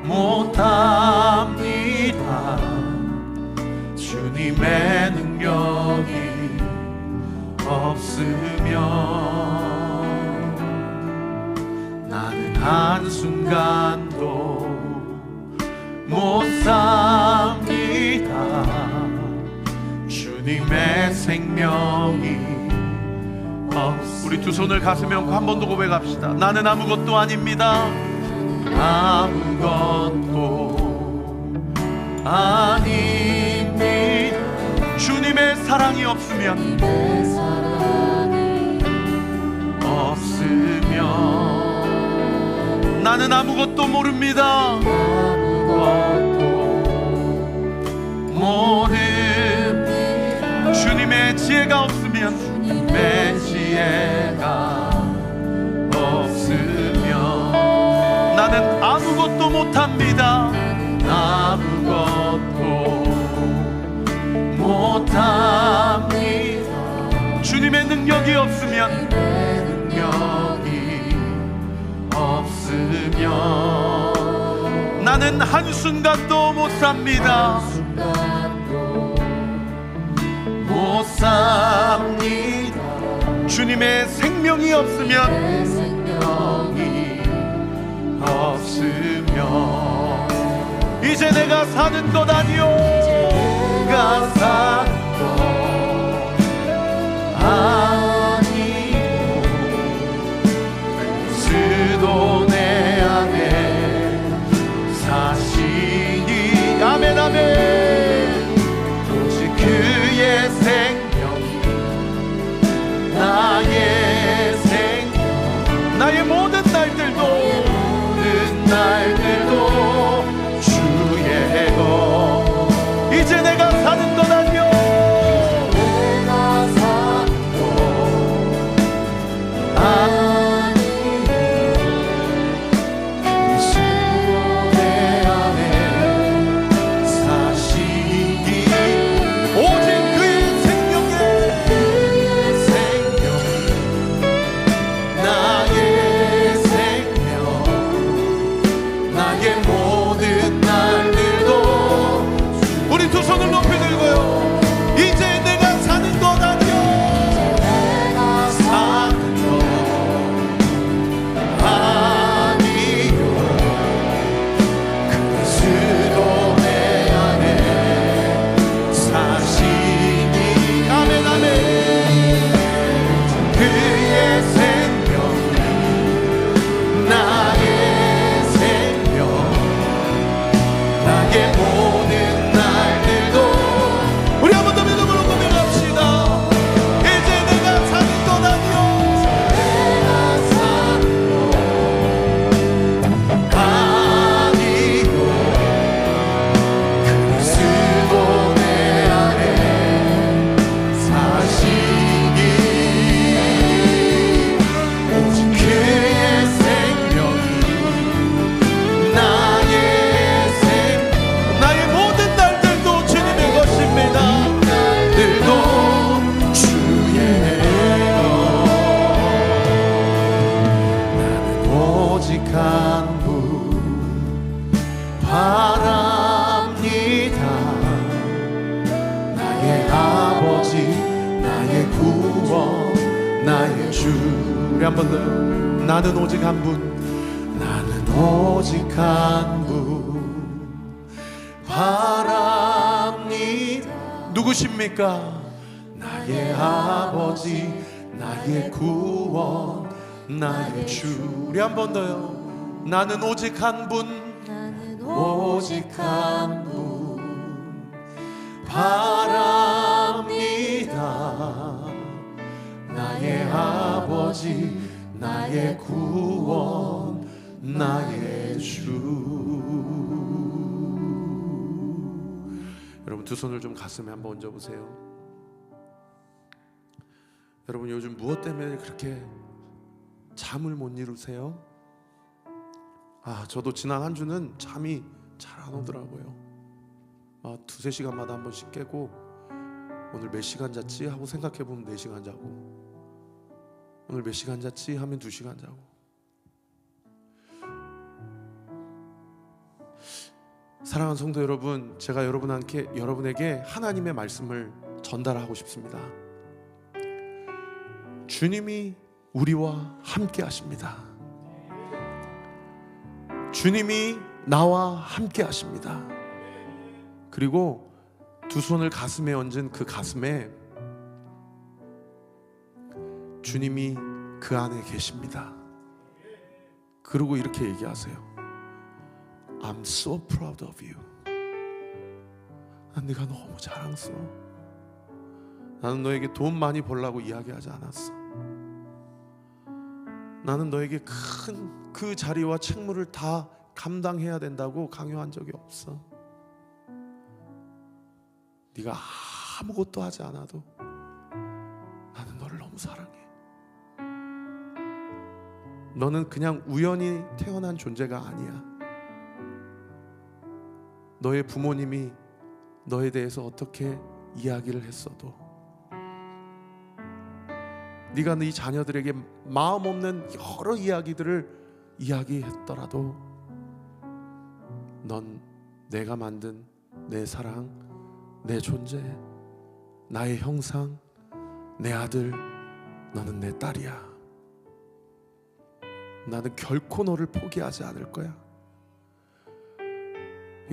못합니다. 주님의 능력이 없으면 나는 한순간도 못 삽니다. 주님의 생명이 우리 두 손을 가슴에 얹고 한 번 더 고백합시다. 나는 아무것도 아닙니다. 아무것도 아닙니다. 주님의 사랑이 없으면 나는 아무것도 모릅니다. 주님의 지혜가 없으면, 주님의 지혜가 없으면 나는 아무것도 못합니다. 아무것도 못합니다. 주님의 능력이 없으면, 나는 한순간도 못 삽니다. 못 삽니다. 주님의 생명이 없으면, 이제 내가 사는 것 아니요, 내가 사는 것 아니요, 그리스도 내 안에 사시니. 아멘 아멘. 오직 그의 나의 주. 우리 한 번 더요. 나는 오직 한 분, 나는 오직 한 분 바랍니다. 누구십니까? 나의 아버지, 나의 구원, 나의 주. 우리 한 번 더요. 나는 오직 한 분, 나는 오직 한 분 바랍니다. 나의 아버지, 나의 구원, 나의 주. 여러분 두 손을 좀 가슴에 한번 얹어보세요. 여러분 요즘 무엇 때문에 그렇게 잠을 못 이루세요? 저도 지난 한 주는 잠이 잘 안 오더라고요. 두세 시간마다 한 번씩 깨고 오늘 몇 시간 잤지 하고 생각해보면 4시간 자고, 오늘 몇 시간 잤지 하면 2시간 자고. 사랑하는 성도 여러분, 제가 여러분에게 하나님의 말씀을 전달하고 싶습니다. 주님이 우리와 함께 하십니다. 주님이 나와 함께 하십니다. 그리고 두 손을 가슴에 얹은 그 가슴에 주님이 그 안에 계십니다. 그리고 이렇게 얘기하세요. I'm so proud of you. 난 네가 너무 자랑스러워. 나는 너에게 돈 많이 벌라고 이야기하지 않았어. 나는 너에게 큰 그 자리와 책무를 다 감당해야 된다고 강요한 적이 없어. 네가 아무것도 하지 않아도 나는 너를 너무 사랑해. 너는 그냥 우연히 태어난 존재가 아니야. 너의 부모님이 너에 대해서 어떻게 이야기를 했어도, 네가 네 자녀들에게 마음 없는 여러 이야기들을 이야기했더라도 넌 내가 만든 내 사랑, 내 존재, 나의 형상, 내 아들, 너는 내 딸이야. 나는 결코 너를 포기하지 않을 거야.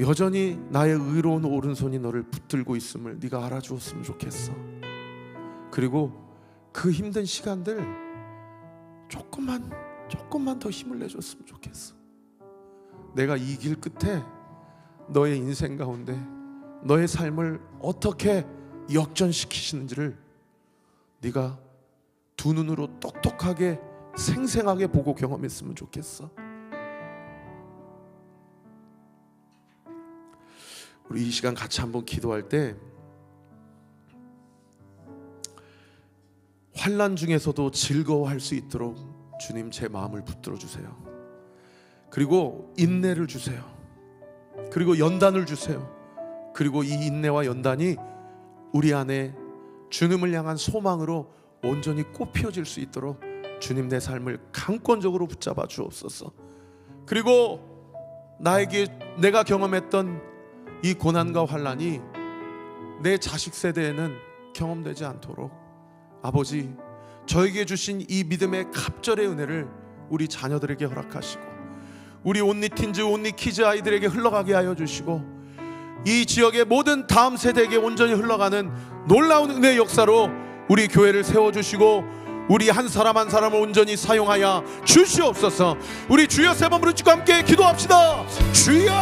여전히 나의 의로운 오른손이 너를 붙들고 있음을 네가 알아주었으면 좋겠어. 그리고 그 힘든 시간들 조금만 더 힘을 내줬으면 좋겠어. 내가 이 길 끝에 너의 인생 가운데 너의 삶을 어떻게 역전시키시는지를 네가 두 눈으로 똑똑하게 생생하게 보고 경험했으면 좋겠어. 우리 이 시간 같이 한번 기도할 때 환난 중에서도 즐거워할 수 있도록 주님 제 마음을 붙들어 주세요. 그리고 인내를 주세요. 그리고 연단을 주세요. 그리고 이 인내와 연단이 우리 안에 주님을 향한 소망으로 온전히 꽃피어질 수 있도록 주님 내 삶을 강권적으로 붙잡아 주옵소서. 그리고 내가 경험했던 이 고난과 환난이 내 자식 세대에는 경험되지 않도록 아버지, 저에게 주신 이 믿음의 갑절의 은혜를 우리 자녀들에게 허락하시고, 우리 온리틴즈, 온리키즈 아이들에게 흘러가게 하여 주시고, 이 지역의 모든 다음 세대에게 온전히 흘러가는 놀라운 은혜의 역사로 우리 교회를 세워주시고, 우리 한 사람 한 사람을 온전히 사용하여 주시옵소서. 우리 주여 세 번 부르짖고 함께 기도합시다. 주여,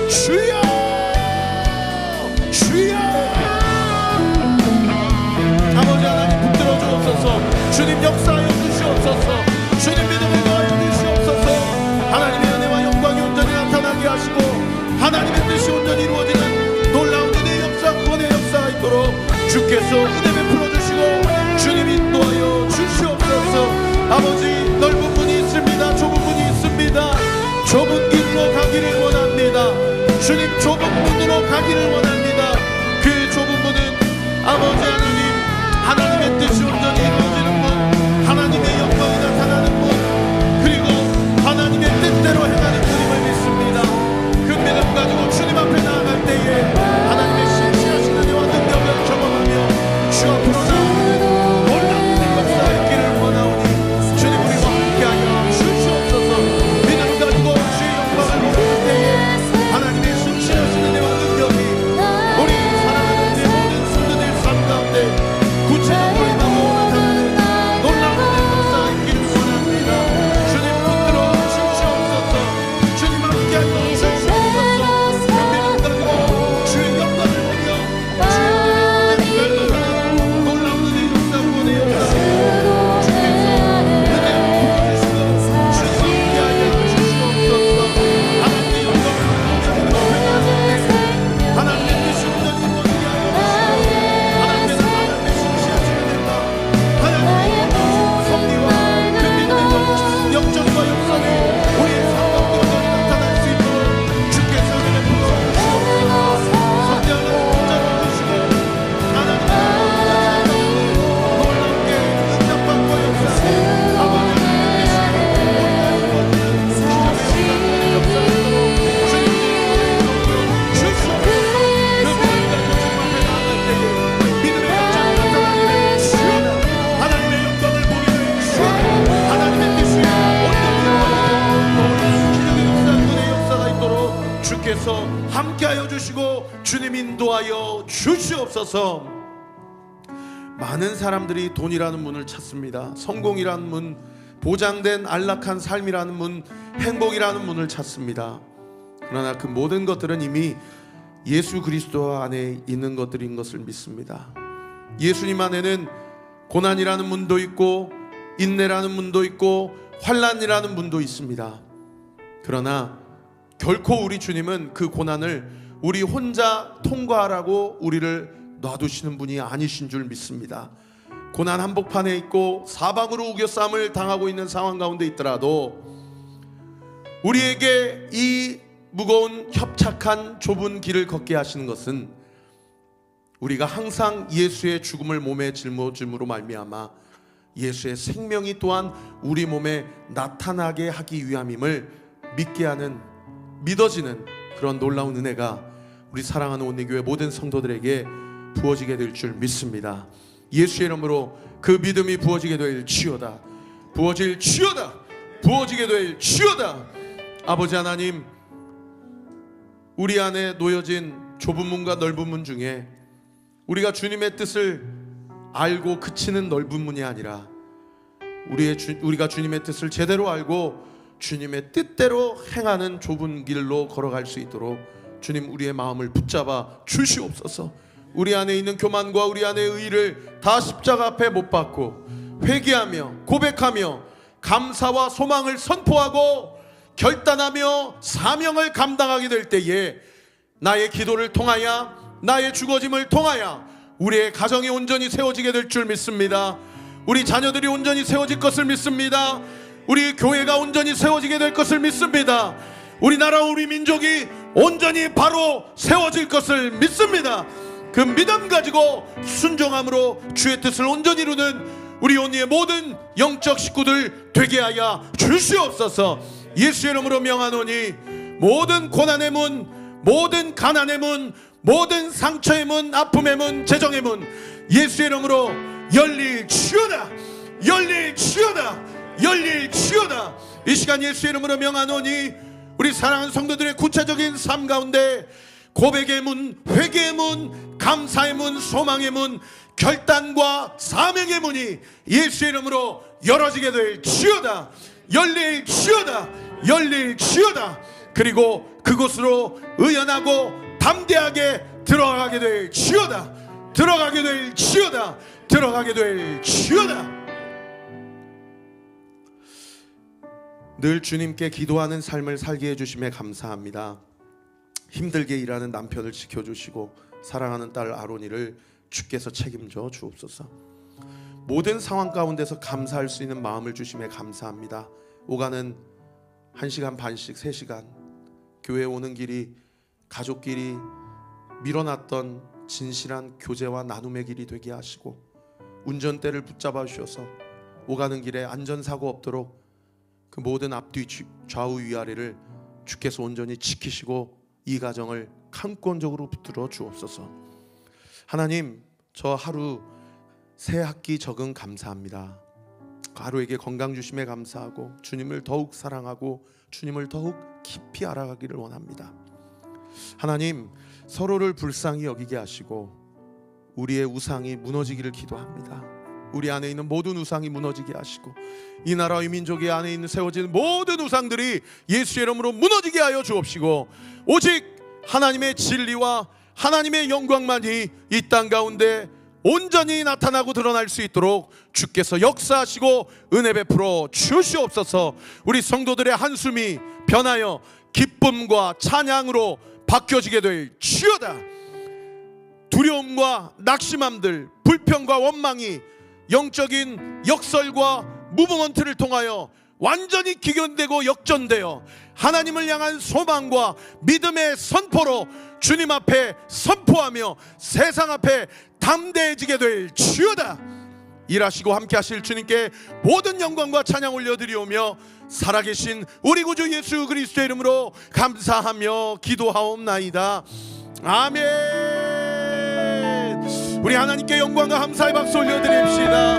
주여, 주여. 아버지 하나님 붙들어 주옵소서. 주님 역사하여 주시옵소서. 주님 믿음을 더하여 주시옵소서. 하나님의 은혜와 영광이 온전히 나타나게 하시고 하나님의 뜻이 온전히 이루어지는 놀라운 은혜의 역사, 구원의 역사가 있도록 주께서 은혜 베풀어 주시고 주님 인도하여 주시옵소서. 아버지, 넓은 문이 있습니다. 좁은 문이 있습니다. 좁은 길로 가기를 원합니다. 주님, 좁은 문으로 가기를 원합니다. 그 좁은 문은 아버지 하나님의 뜻이 온전히 이루어지는 문, 하나님의 영광이 나타나는 문, 그리고 하나님의 뜻대로 행하는 주님을 믿습니다. 그 믿음 가지고 주님 앞에 나아갈 때에 하나님의 신실하신 은혜와 능력을 경험하며 주 앞으로 나오는 놀라운 주께서 함께하여 주시고 주님 인도하여 주시옵소서. 많은 사람들이 돈이라는 문을 찾습니다. 성공이라는 문, 보장된 안락한 삶이라는 문, 행복이라는 문을 찾습니다. 그러나 그 모든 것들은 이미 예수 그리스도 안에 있는 것들인 것을 믿습니다. 예수님 안에는 고난이라는 문도 있고 인내라는 문도 있고 환난이라는 문도 있습니다. 그러나 결코 우리 주님은 그 고난을 우리 혼자 통과하라고 우리를 놔두시는 분이 아니신 줄 믿습니다. 고난 한복판에 있고 사방으로 우겨싸움을 당하고 있는 상황 가운데 있더라도 우리에게 이 무거운 협착한 좁은 길을 걷게 하시는 것은 우리가 항상 예수의 죽음을 몸에 짊어짐으로 말미암아 예수의 생명이 또한 우리 몸에 나타나게 하기 위함임을 믿게 하는, 믿어지는 그런 놀라운 은혜가 우리 사랑하는 온리교회 모든 성도들에게 부어지게 될 줄 믿습니다. 예수의 이름으로 그 믿음이 부어지게 될 지어다. 부어질 지어다. 부어지게 될 지어다. 아버지 하나님, 우리 안에 놓여진 좁은 문과 넓은 문 중에 우리가 주님의 뜻을 알고 그치는 넓은 문이 아니라 우리가 주님의 뜻을 제대로 알고 주님의 뜻대로 행하는 좁은 길로 걸어갈 수 있도록 주님 우리의 마음을 붙잡아 주시옵소서. 우리 안에 있는 교만과 우리 안의 의의를 다 십자가 앞에 못 박고 회개하며 고백하며 감사와 소망을 선포하고 결단하며 사명을 감당하게 될 때에 나의 기도를 통하여 나의 죽어짐을 통하여 우리의 가정이 온전히 세워지게 될 줄 믿습니다. 우리 자녀들이 온전히 세워질 것을 믿습니다. 우리 교회가 온전히 세워지게 될 것을 믿습니다. 우리나라 우리 민족이 온전히 바로 세워질 것을 믿습니다. 그 믿음 가지고 순종함으로 주의 뜻을 온전히 이루는 우리 온리의 모든 영적 식구들 되게 하여 주시옵소서. 예수의 이름으로 명하노니 모든 고난의 문, 모든 가난의 문, 모든 상처의 문, 아픔의 문, 재정의 문 예수의 이름으로 열릴지어다. 열릴지어다. 열릴지어다. 이 시간 예수의 이름으로 명하노니 우리 사랑하는 성도들의 구체적인 삶 가운데 고백의 문, 회개의 문, 감사의 문, 소망의 문, 결단과 사명의 문이 예수의 이름으로 열어지게 될지어다. 열릴지어다. 열릴지어다. 그리고 그곳으로 의연하고 담대하게 들어가게 될지어다. 들어가게 될지어다. 들어가게 될지어다. 늘 주님께 기도하는 삶을 살게 해주심에 감사합니다. 힘들게 일하는 남편을 지켜주시고 사랑하는 딸 아론이를 주께서 책임져 주옵소서. 모든 상황 가운데서 감사할 수 있는 마음을 주심에 감사합니다. 오가는 1시간 반씩 3시간 교회에 오는 길이 가족끼리 밀어놨던 진실한 교제와 나눔의 길이 되게 하시고 운전대를 붙잡아 주셔서 오가는 길에 안전사고 없도록 그 모든 앞뒤 좌우 위아래를 주께서 온전히 지키시고 이 가정을 강권적으로 붙들어 주옵소서. 하나님, 저 하루 새 학기 적응 감사합니다. 하루에게 건강 주심에 감사하고 주님을 더욱 사랑하고 주님을 더욱 깊이 알아가기를 원합니다. 하나님, 서로를 불쌍히 여기게 하시고 우리의 우상이 무너지기를 기도합니다. 우리 안에 있는 모든 우상이 무너지게 하시고 이 나라의 민족의 안에 있는 세워진 모든 우상들이 예수의 이름으로 무너지게 하여 주옵시고 오직 하나님의 진리와 하나님의 영광만이 이 땅 가운데 온전히 나타나고 드러날 수 있도록 주께서 역사하시고 은혜 베풀어 주시옵소서. 우리 성도들의 한숨이 변하여 기쁨과 찬양으로 바뀌어지게 될지어다. 두려움과 낙심함들, 불평과 원망이 영적인 역설과 무브먼트를 통하여 완전히 기견되고 역전되어 하나님을 향한 소망과 믿음의 선포로 주님 앞에 선포하며 세상 앞에 담대해지게 될지어다. 일하시고 함께 하실 주님께 모든 영광과 찬양 올려드리오며 살아계신 우리 구주 예수 그리스도의 이름으로 감사하며 기도하옵나이다. 아멘. 우리 하나님께 영광과 감사의 박수 올려드립시다.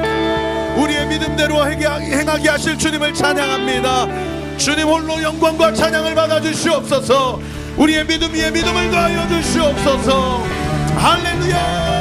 우리의 믿음대로 행하게 하실 주님을 찬양합니다. 주님 홀로 영광과 찬양을 받아주시옵소서. 우리의 믿음 위에 믿음을 더하여 주시옵소서. 할렐루야.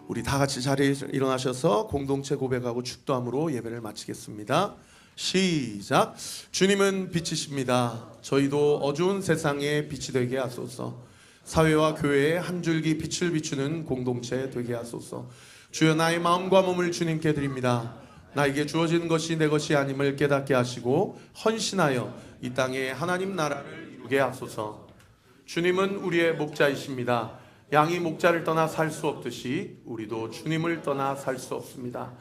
우리 다 같이 자리에 일어나셔서 공동체 고백하고 축도함으로 예배를 마치겠습니다. 시작. 주님은 빛이십니다. 저희도 어두운 세상에 빛이 되게 하소서. 사회와 교회에 한 줄기 빛을 비추는 공동체 되게 하소서. 주여, 나의 마음과 몸을 주님께 드립니다. 나에게 주어진 것이 내 것이 아님을 깨닫게 하시고 헌신하여 이 땅에 하나님 나라를 이루게 하소서. 주님은 우리의 목자이십니다. 양이 목자를 떠나 살 수 없듯이 우리도 주님을 떠나 살 수 없습니다.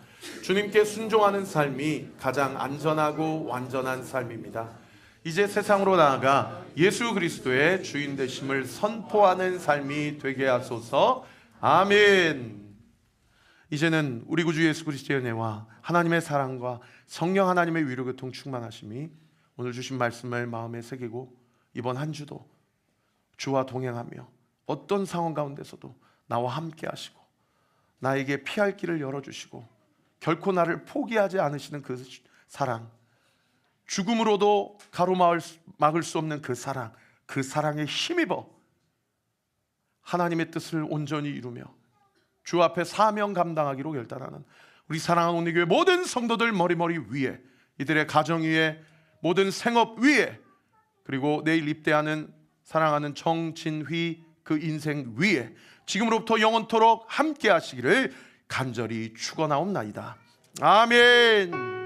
주님께 순종하는 삶이 가장 안전하고 완전한 삶입니다. 이제 세상으로 나아가 예수 그리스도의 주인 되심을 선포하는 삶이 되게 하소서. 아멘. 이제는 우리 구주 예수 그리스도의 은혜와 하나님의 사랑과 성령 하나님의 위로 교통 충만하심이 오늘 주신 말씀을 마음에 새기고 이번 한 주도 주와 동행하며 어떤 상황 가운데서도 나와 함께 하시고 나에게 피할 길을 열어주시고 결코 나를 포기하지 않으시는 그 사랑, 죽음으로도 가로막을 수 없는 그 사랑, 그 사랑에 힘입어 하나님의 뜻을 온전히 이루며 주 앞에 사명 감당하기로 결단하는 우리 사랑하는 온리교회 모든 성도들 머리머리 위에, 이들의 가정 위에, 모든 생업 위에, 그리고 내일 입대하는 사랑하는 정진휘 그 인생 위에 지금으로부터 영원토록 함께 하시기를 간절히 축원하옵나이다. 아멘.